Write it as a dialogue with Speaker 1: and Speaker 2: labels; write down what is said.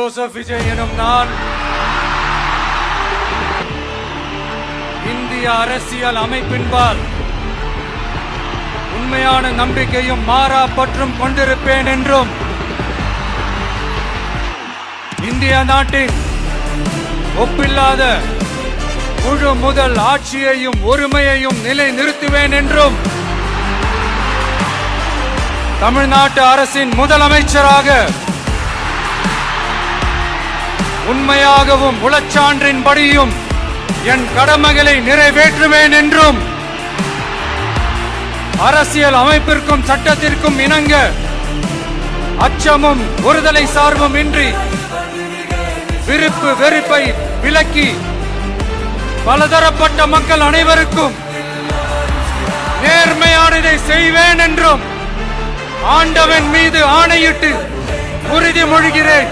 Speaker 1: Joseph Vijay எனும் நான் இந்திய அரசியல் அமைப்பின்பால் உண்மையான நம்பிக்கையும் மாறா பற்றும் கொண்டிருப்பேன் என்றும் இந்திய நாட்டின் ஒப்பில்லாத முழு முதல் ஆட்சியையும் ஒருமையையும் நிலை நிறுத்துவேன் என்றும் தமிழ்நாட்டு அரசின் முதலமைச்சராக உண்மையாகவும் உளச்சான்றின்படியும் என் கடமைகளை நிறைவேற்றுவேன் என்றும் அரசியல் அமைப்பிற்கும் சட்டத்திற்கும் இணங்க அச்சமும் ஒருதலை சார்பும் இன்றி விருப்பு வெறுப்பை விலக்கி பலதரப்பட்ட மக்கள் அனைவருக்கும் நேர்மையானதை செய்வேன் என்றும் ஆண்டவன் மீது ஆணையிட்டு உறுதிமொழிகிறேன்.